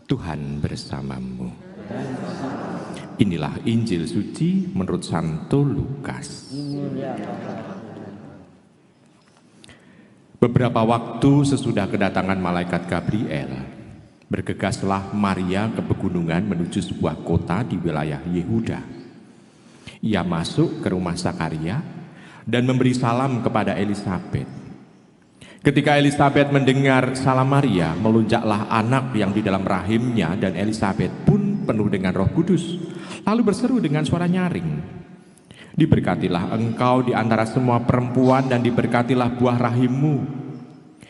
Tuhan bersamamu. Inilah Injil suci menurut Santo Lukas. Beberapa waktu sesudah kedatangan malaikat Gabriel, bergegaslah Maria ke pegunungan menuju sebuah kota di wilayah Yehuda. Ia masuk ke rumah Zakaria dan memberi salam kepada Elisabet. Ketika Elisabet mendengar salam Maria, melonjaklah anak yang di dalam rahimnya, dan Elisabet pun penuh dengan Roh Kudus, lalu berseru dengan suara nyaring, "Diberkatilah engkau di antara semua perempuan, dan diberkatilah buah rahimmu.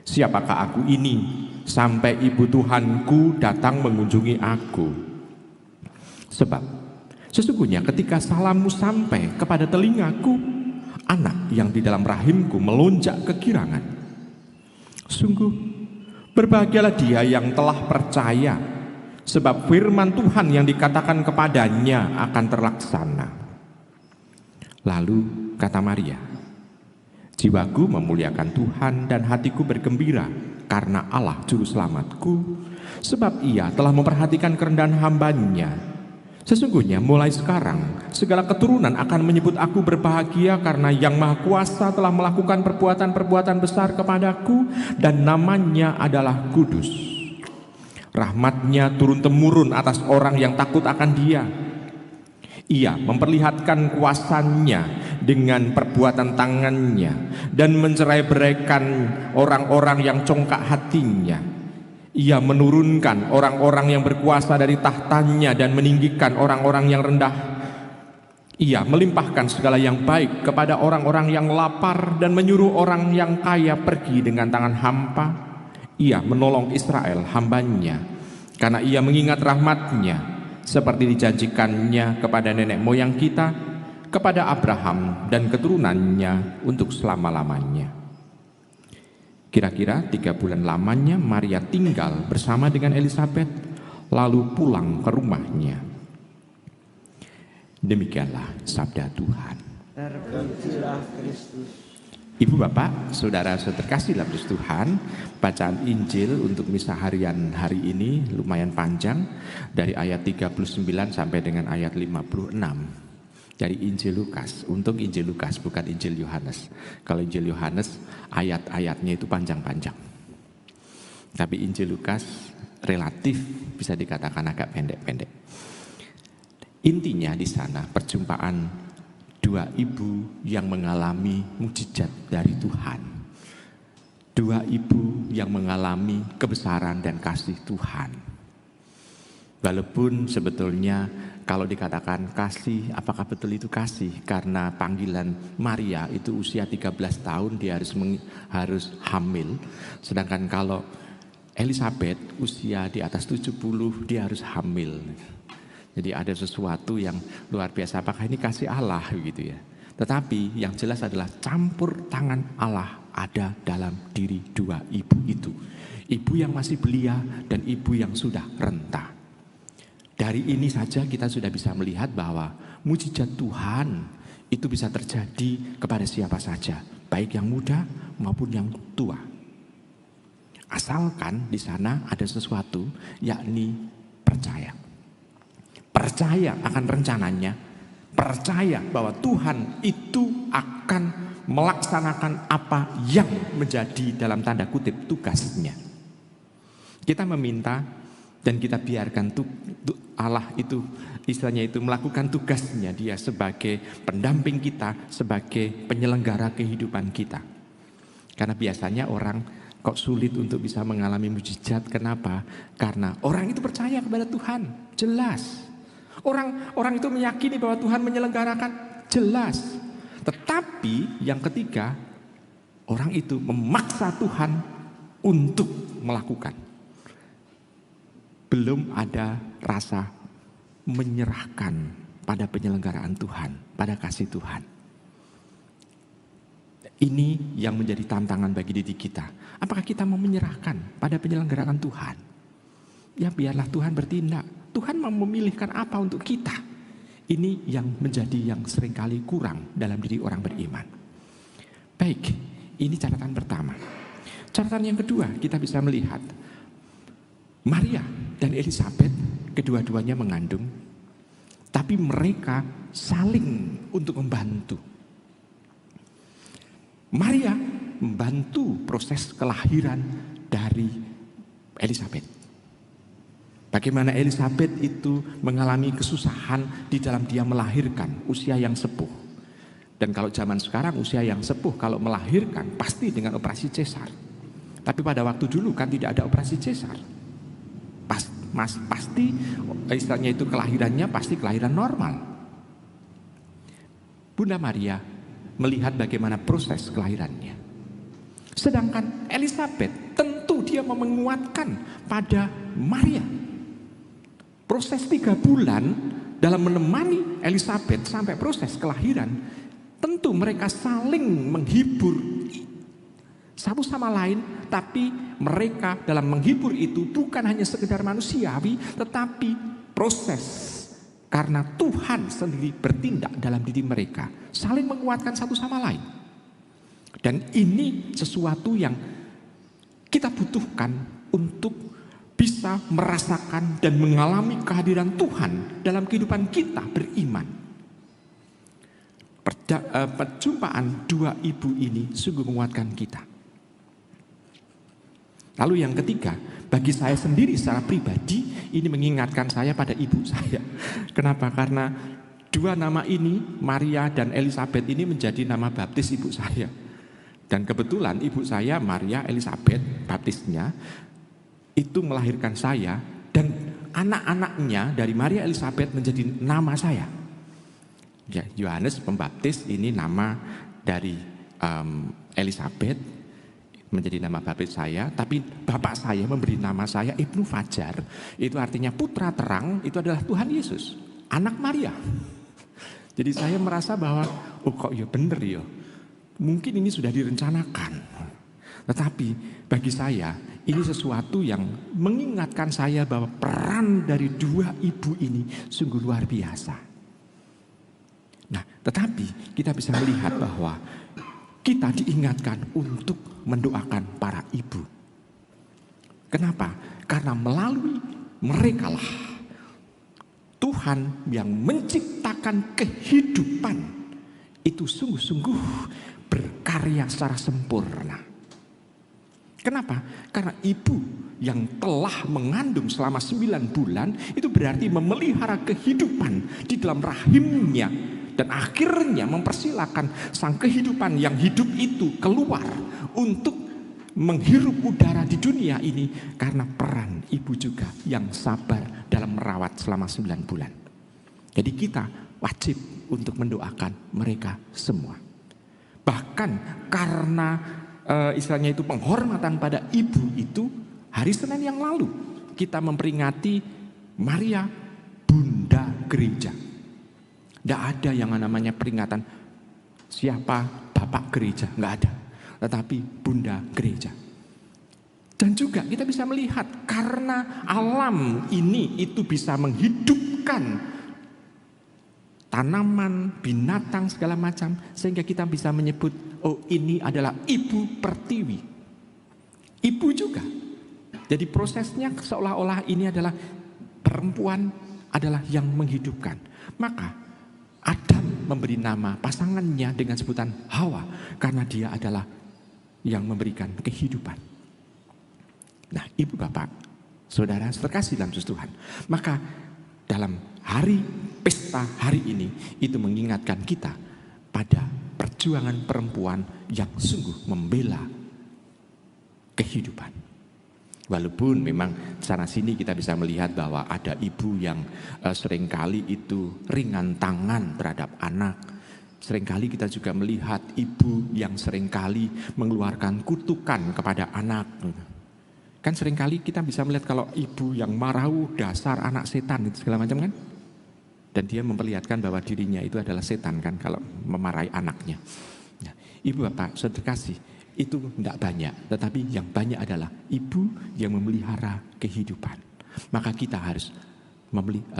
Siapakah aku ini, sampai ibu Tuhanku datang mengunjungi aku? Sebab sesungguhnya ketika salammu sampai kepada telingaku, anak yang di dalam rahimku melonjak kegirangan. Sungguh berbahagialah dia yang telah percaya, sebab firman Tuhan yang dikatakan kepadanya akan terlaksana." Lalu kata Maria, "Jiwaku memuliakan Tuhan dan hatiku bergembira karena Allah Juru Selamatku, sebab Ia telah memperhatikan kerendahan hamba-Nya. Sesungguhnya mulai sekarang segala keturunan akan menyebut aku berbahagia, karena Yang Maha Kuasa telah melakukan perbuatan-perbuatan besar kepadaku, dan namanya adalah kudus. Rahmat-Nya turun-temurun atas orang yang takut akan Dia. Ia memperlihatkan kuasa-Nya dengan perbuatan tangan-Nya, dan mencerai-beraikan orang-orang yang congkak hatinya. Ia menurunkan orang-orang yang berkuasa dari tahtanya dan meninggikan orang-orang yang rendah. Ia melimpahkan segala yang baik kepada orang-orang yang lapar, dan menyuruh orang yang kaya pergi dengan tangan hampa. Ia menolong Israel hamba-Nya, karena Ia mengingat rahmat-Nya seperti dijanjikannya kepada nenek moyang kita, kepada Abraham dan keturunannya untuk selama-lamanya." Kira-kira 3 bulan lamanya Maria tinggal bersama dengan Elisabet, lalu pulang ke rumahnya. Demikianlah sabda Tuhan. Terpujilah Kristus. Ibu bapak, saudara-saudara terkasih dalam Tuhan, bacaan Injil untuk misa harian hari ini lumayan panjang, dari ayat 39 sampai dengan ayat 56. Dari Injil Lukas, untuk Injil Lukas, bukan Injil Yohanes. Kalau Injil Yohanes, ayat-ayatnya itu panjang-panjang. Tapi Injil Lukas relatif bisa dikatakan agak pendek-pendek. Intinya di sana perjumpaan dua ibu yang mengalami mukjizat dari Tuhan. Dua ibu yang mengalami kebesaran dan kasih Tuhan. Walaupun sebetulnya kalau dikatakan kasih, apakah betul itu kasih? Karena panggilan Maria itu usia 13 tahun dia harus hamil. Sedangkan kalau Elisabet usia di atas 70 dia harus hamil. Jadi ada sesuatu yang luar biasa. Apakah ini kasih Allah gitu ya? Tetapi yang jelas adalah campur tangan Allah ada dalam diri dua ibu itu. Ibu yang masih belia dan ibu yang sudah renta. Dari ini saja kita sudah bisa melihat bahwa mujizat Tuhan itu bisa terjadi kepada siapa saja, baik yang muda maupun yang tua. Asalkan di sana ada sesuatu, yakni percaya. Percaya akan rencananya, percaya bahwa Tuhan itu akan melaksanakan apa yang menjadi dalam tanda kutip tugasnya. Kita meminta dan kita biarkan Allah itu istilahnya itu melakukan tugasnya, dia sebagai pendamping kita, sebagai penyelenggara kehidupan kita. Karena biasanya orang kok sulit untuk bisa mengalami mujizat. Kenapa? Karena orang itu percaya kepada Tuhan, jelas. Orang itu meyakini bahwa Tuhan menyelenggarakan, jelas. Tetapi yang ketiga, orang itu memaksa Tuhan untuk melakukan. Belum ada rasa menyerahkan pada penyelenggaraan Tuhan, pada kasih Tuhan. Ini yang menjadi tantangan bagi diri kita. Apakah kita mau menyerahkan pada penyelenggaraan Tuhan? Ya biarlah Tuhan bertindak. Tuhan mau memilihkan apa untuk kita. Ini yang menjadi yang seringkali kurang dalam diri orang beriman. Baik, ini catatan pertama. Catatan yang kedua, kita bisa melihat Maria dan Elisabet kedua-duanya mengandung, tapi mereka saling untuk membantu. Maria membantu proses kelahiran dari Elisabet. Bagaimana Elisabet itu mengalami kesusahan di dalam dia melahirkan usia yang sepuh. Dan kalau zaman sekarang usia yang sepuh kalau melahirkan pasti dengan operasi cesar. Tapi pada waktu dulu kan tidak ada operasi cesar. Pasti istilahnya itu kelahirannya pasti kelahiran normal. Bunda Maria melihat bagaimana proses kelahirannya. Sedangkan Elisabet tentu dia mau menguatkan pada Maria. Proses 3 bulan dalam menemani Elisabet sampai proses kelahiran, tentu mereka saling menghibur satu sama lain, tapi mereka dalam menghibur itu bukan hanya sekedar manusiawi, tetapi proses karena Tuhan sendiri bertindak dalam diri mereka, saling menguatkan satu sama lain. Dan ini sesuatu yang kita butuhkan untuk bisa merasakan dan mengalami kehadiran Tuhan dalam kehidupan kita beriman. Perjumpaan 2 ibu ini sungguh menguatkan kita. Lalu yang ketiga, bagi saya sendiri secara pribadi, ini mengingatkan saya pada ibu saya. Kenapa? Karena 2 nama ini, Maria dan Elisabet ini menjadi nama baptis ibu saya. Dan kebetulan ibu saya, Maria Elisabet, baptisnya, itu melahirkan saya. Dan anak-anaknya dari Maria Elisabet menjadi nama saya. Ya, Yohanes Pembaptis ini nama dari Elisabet, menjadi nama baptis saya, tapi bapak saya memberi nama saya Ibnu Fajar. Itu artinya putra terang, itu adalah Tuhan Yesus, anak Maria. Jadi saya merasa bahwa, oh kok ya bener ya, mungkin ini sudah direncanakan. Tetapi bagi saya, ini sesuatu yang mengingatkan saya bahwa peran dari 2 ibu ini sungguh luar biasa. Nah, tetapi kita bisa melihat bahwa kita diingatkan untuk mendoakan para ibu. Kenapa? Karena melalui merekalah Tuhan yang menciptakan kehidupan itu sungguh-sungguh berkarya secara sempurna. Kenapa? Karena ibu yang telah mengandung selama 9 bulan itu berarti memelihara kehidupan di dalam rahimnya. Dan akhirnya mempersilahkan sang kehidupan yang hidup itu keluar untuk menghirup udara di dunia ini. Karena peran ibu juga yang sabar dalam merawat selama 9 bulan. Jadi kita wajib untuk mendoakan mereka semua. Bahkan karena istilahnya itu penghormatan pada ibu itu, hari Senin yang lalu kita memperingati Maria Bunda Gereja. Tidak ada yang namanya peringatan siapa Bapak Gereja, nggak ada. Tetapi Bunda Gereja. Dan juga kita bisa melihat karena alam ini itu bisa menghidupkan tanaman, binatang segala macam, sehingga kita bisa menyebut, oh ini adalah Ibu Pertiwi. Ibu juga. Jadi prosesnya seolah-olah ini adalah perempuan adalah yang menghidupkan. Maka Adam memberi nama pasangannya dengan sebutan Hawa karena dia adalah yang memberikan kehidupan. Nah, ibu bapak, saudara terkasih dalam Tuhan, maka dalam hari pesta hari ini itu mengingatkan kita pada perjuangan perempuan yang sungguh membela kehidupan. Walaupun memang sana sini kita bisa melihat bahwa ada ibu yang seringkali itu ringan tangan terhadap anak. Seringkali kita juga melihat ibu yang seringkali mengeluarkan kutukan kepada anak. Kan seringkali kita bisa melihat kalau ibu yang marah, dasar anak setan itu segala macam kan. Dan dia memperlihatkan bahwa dirinya itu adalah setan kan kalau memarahi anaknya. Nah, ibu bapak saudara kasih, itu tidak banyak, tetapi yang banyak adalah ibu yang memelihara kehidupan. Maka kita harus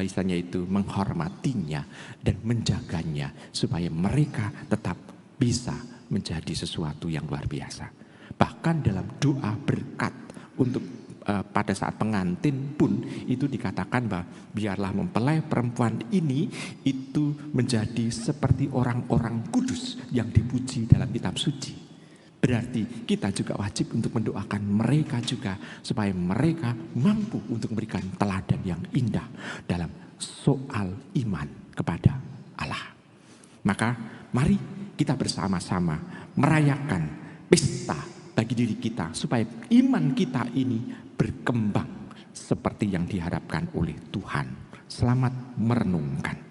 istilahnya itu menghormatinya dan menjaganya supaya mereka tetap bisa menjadi sesuatu yang luar biasa. Bahkan dalam doa berkat untuk pada saat pengantin pun itu dikatakan bahwa biarlah mempelai perempuan ini itu menjadi seperti orang-orang kudus yang dipuji dalam kitab suci. Berarti kita juga wajib untuk mendoakan mereka juga supaya mereka mampu untuk memberikan teladan yang indah dalam soal iman kepada Allah. Maka mari kita bersama-sama merayakan pesta bagi diri kita supaya iman kita ini berkembang seperti yang diharapkan oleh Tuhan. Selamat merenungkan.